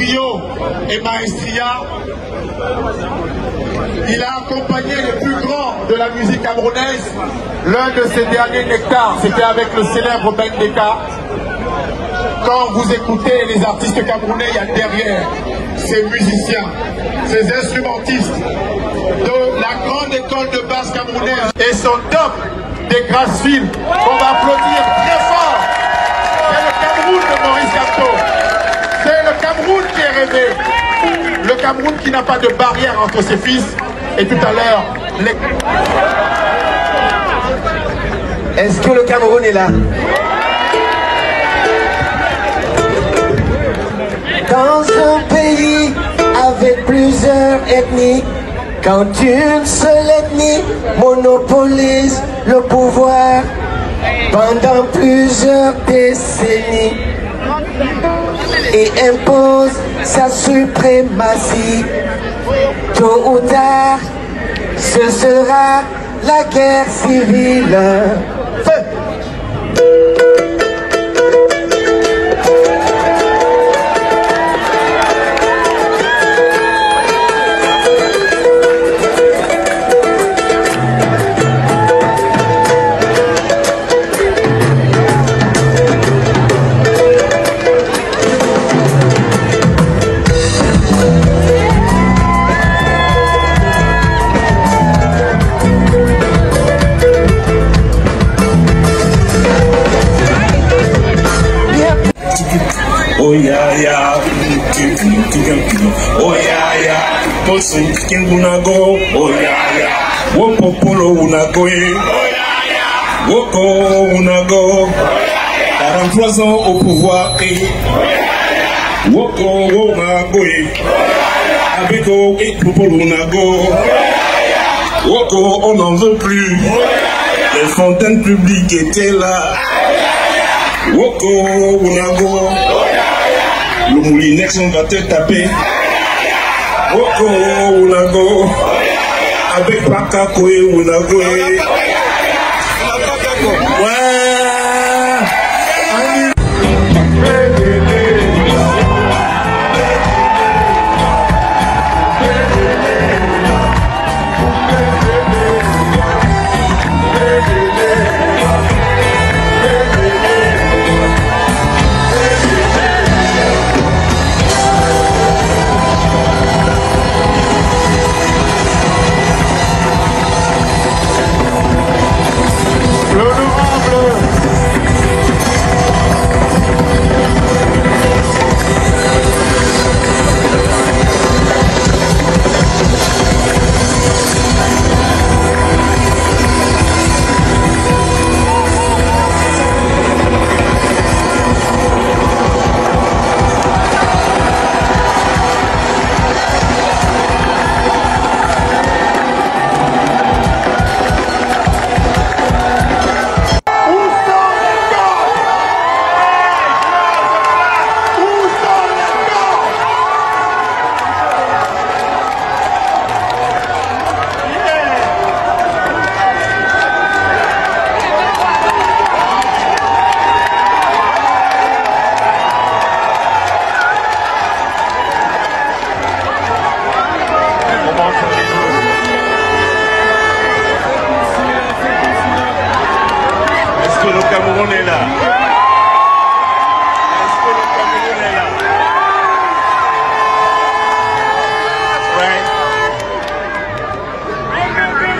Trio et Maestria. Il a accompagné les plus grands de la musique camerounaise. L'un de ses derniers nectars, c'était avec le célèbre Ben Deka. Quand vous écoutez les artistes camerounais, il y a derrière ces musiciens, ces instrumentistes de la grande école de basse camerounaise et son top des Grassfield qu'on va applaudir très fort. C'est le Cameroun de Maurice Kamto. C'est le Cameroun qui est rêvé. Le Cameroun qui n'a pas de barrière entre ses fils. Et tout à l'heure, Est-ce que le Cameroun est là? Dans un pays avec plusieurs ethnies, quand une seule ethnie monopolise le pouvoir pendant plusieurs décennies et impose sa suprématie, tôt ou tard, ce sera la guerre civile. Oh yeah yeah, oh yeah yeah, Tosun King Unago, oh yeah yeah, Woko Polo Unago, oh yeah yeah, Woko Unago, oh yeah yeah, 43 ans au pouvoir, oh yeah yeah, Woko Unago, oh yeah yeah, Abeko et Polo Unago, oh yeah yeah, Woko on n'en veut plus, oh yeah yeah, les fontaines publiques étaient là, oh yeah yeah, Woko Unago. Le moulinex on va te taper. Woko Unago. Avec Pakakoe Unago. Est-ce que le Cameroun est là? Est-ce que le Cameroun est là? Ouais.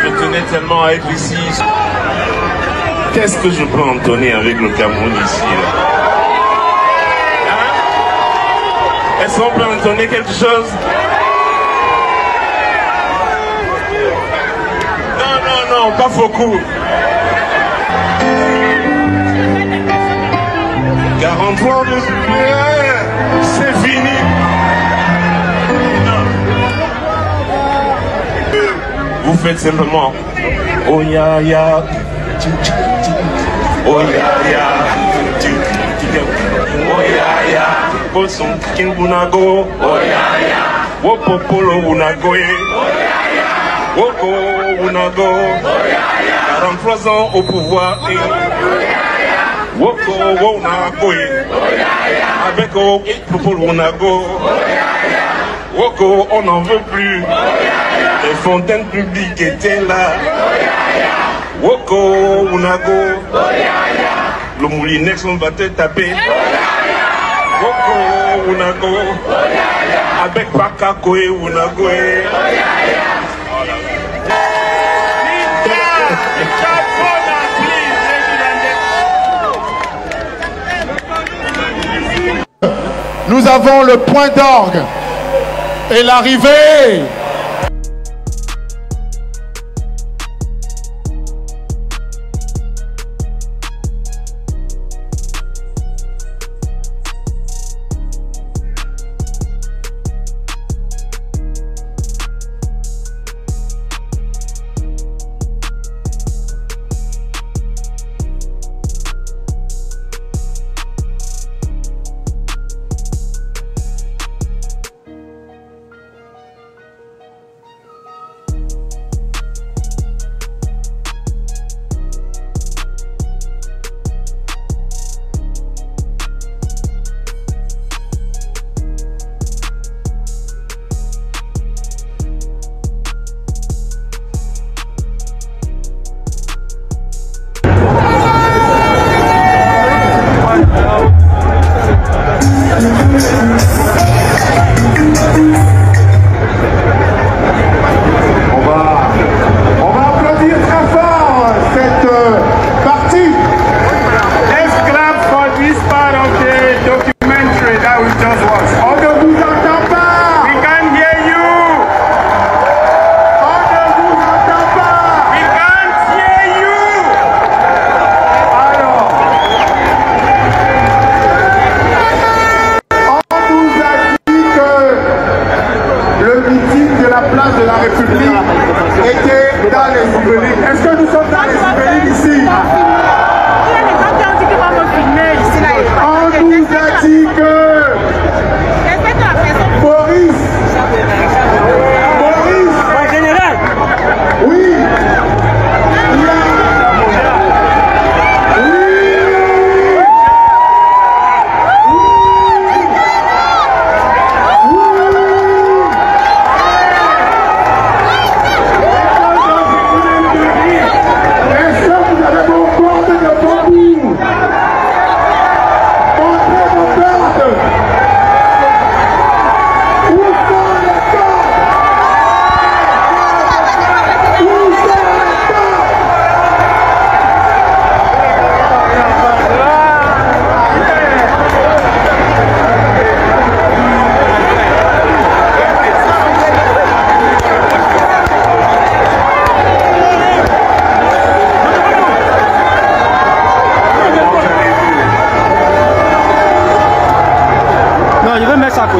Je tenais tellement à être ici. Qu'est-ce que je peux entonner avec le Cameroun ici là? Hein? Est-ce qu'on peut entonner quelque chose? Non, non, non, pas beaucoup. 43 de c'est fini. Vous faites simplement oh ya ya, oh ya ya, oh ya ya, Tosun King Unago, oh ya ya, Woko Polo Unago, oh ya ya, Woko Unago, oh ya ya, 43 ans au pouvoir et Woko Unago, Abeko et Polo Unago. Woko, on n'en veut plus. Les fontaines publiques étaient là. Woko, Unago. Le moulinex, on va te taper. Woko, Unago. Avec Pakakoe, Unago. Nous avons le point d'orgue et l'arrivée.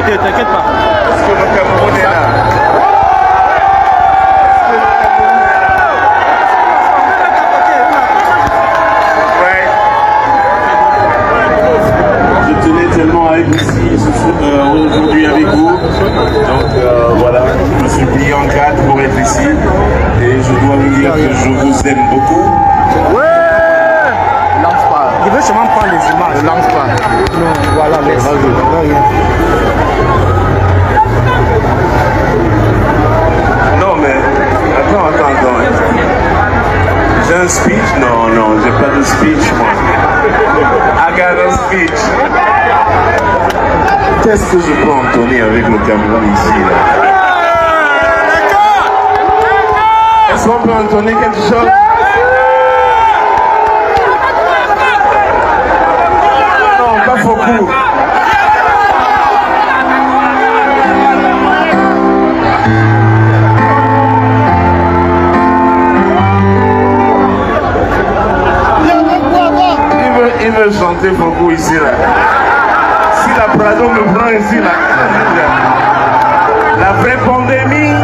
T'inquiète pas. Est-ce que le Cameroun est là? Je tenais tellement à être ici aujourd'hui avec vous. Donc voilà, je me suis plié en quatre pour être ici. Et je dois vous dire que je vous aime beaucoup. Il veut seulement prendre les images. Ne lance pas. Non, voilà, merci. Non mais, attends. J'ai un speech? Non, j'ai pas de speech moi. I got a speech. Qu'est-ce que je peux entonner avec le Cameroun ici là? Est-ce qu'on peut entonner quelque chose? Non, pas beaucoup. Il veut chanter beaucoup ici là. Si la Prado me prend ici là, la vraie pandémie.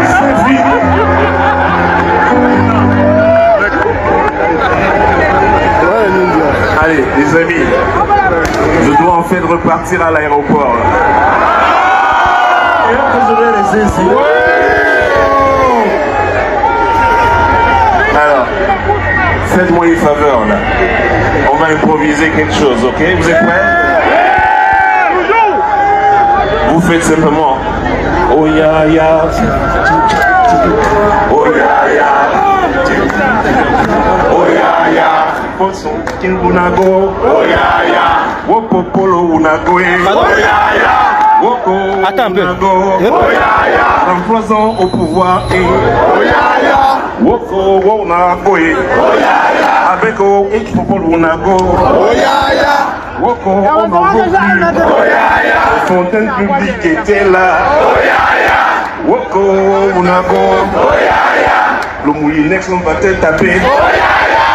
C'est fini. Allez, les amis, je dois en fait repartir à l'aéroport. Et que je vais laisser ici. Alors, faites-moi une faveur là. On va improviser quelque chose, ok? Vous êtes prêts? Vous faites simplement oh ya ya, oh ya ya, oh ya ya. Poson kingunago, oh ya ya. Woko polo unago, oh ya ya. Woko unago, oh ya ya. Remplaçant au pouvoir, oh ya ya. Woko unago, oh ya ya. Avec au polo unago, oh ya ya. Woko unago, oh ya ya. Fontaine publique était là, oh ya ya. Woko unago, oh ya ya. Le moulinex on va te taper, oh ya ya.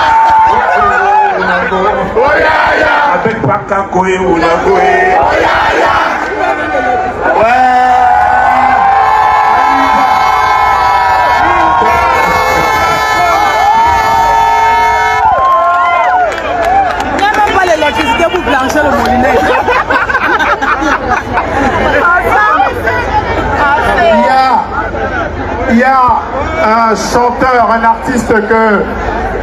Oh ya ya. Avec Paka Koé ou la Koé. Oh ya ya. Ouais. Il n'y a même pas l'électricité pour blanchir le moulinet. Il y a un chanteur, un artiste que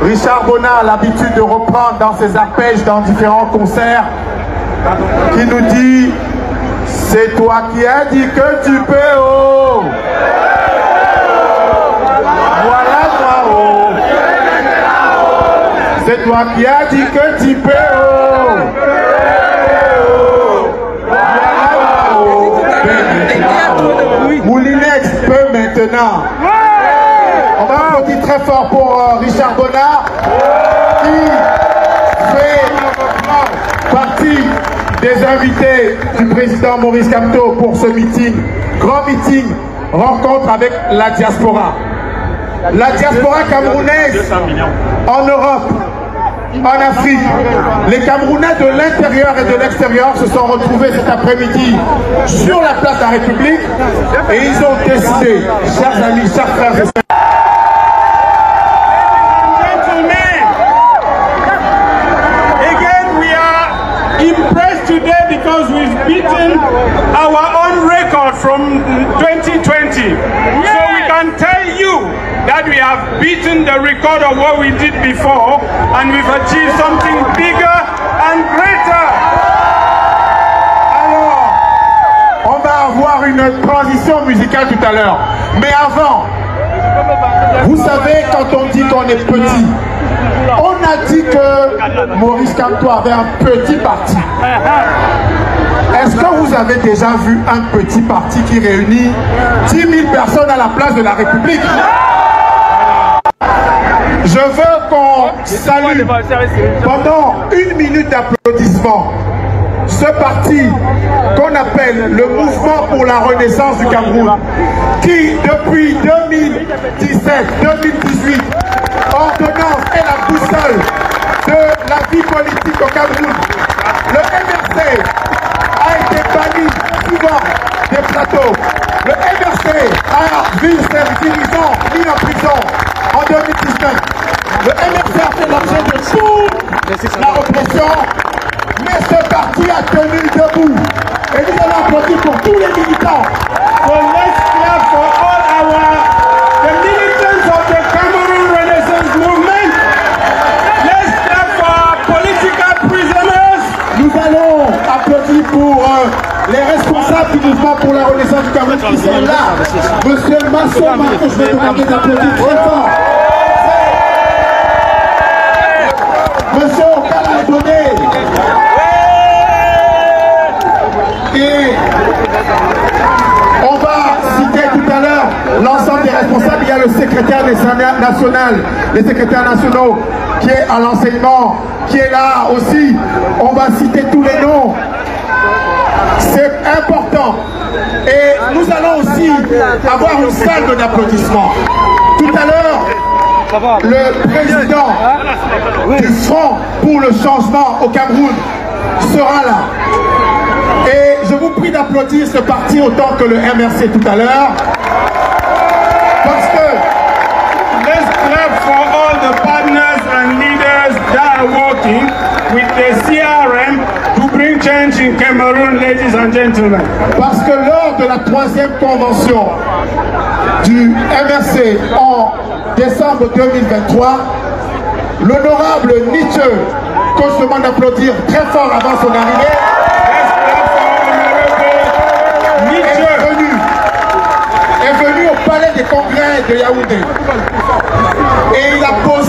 Richard Bona a l'habitude de reprendre dans ses arpèges dans différents concerts, qui nous dit « C'est toi qui as dit que tu peux, oh !» Voilà toi, oh !» C'est toi qui as dit que tu peux, oh !» Moulinex peut maintenant. On va applaudir très fort pour Richard Bona, qui fait partie des invités du président Maurice Kamto pour ce meeting, grand meeting, rencontre avec la diaspora. La diaspora camerounaise en Europe, en Afrique. Les Camerounais de l'intérieur et de l'extérieur se sont retrouvés cet après-midi sur la place de la République et ils ont décidé, chers amis, chers frères et sœurs, impressed today because we've beaten our own record from 2020. So we can tell you that we have beaten the record of what we did before and we've achieved something bigger and greater. Alors, on va avoir une transition musicale tout à l'heure. Mais avant, vous savez, quand on dit qu'on est petit, on a dit que Maurice Kamto avait un petit parti. Est-ce que vous avez déjà vu un petit parti qui réunit 10 000 personnes à la place de la République? Je veux qu'on salue pendant 1 minute d'applaudissement ce parti qu'on appelle le Mouvement pour la Renaissance du Cameroun, qui depuis 2017-2018, ordonnance est la boussole de la vie politique au Cameroun. Le MRC a été banni souvent des plateaux. Le MRC a vu ses dirigeants mis en prison en 2019. Le MRC a fait l'objet de toute la répression, mais ce parti a tenu debout. Et nous allons applaudir pour tous les militants. So let's clap for all the militants of the Cameroon Renaissance Movement. Let's clap for our political prisoners. Nous allons applaudir pour les responsables du mouvement pour la Renaissance du Cameroun qui sont là. Monsieur Massoma, que je vais demander d'applaudir très fort. Monsieur Okala Bonnet. Et on va citer tout à l'heure l'ensemble des responsables. Il y a le secrétaire national, les secrétaires nationaux qui est à l'enseignement, qui est là aussi. On va citer tous les noms. C'est important. Et nous allons aussi avoir une salle d'applaudissements. Tout à l'heure, le président du Front pour le changement au Cameroun sera là. Et je vous prie d'applaudir ce parti autant que le MRC tout à l'heure. Parce que let's clap for all the partners and leaders that are working with the CRM to bring change in Cameroon, ladies and gentlemen. Parce que lors de la 3e convention du MRC en décembre 2023, L'honorable Nietzsche, que je demande d'applaudir très fort avant son arrivée, est venu au palais des congrès de Yaoundé. Et il a posé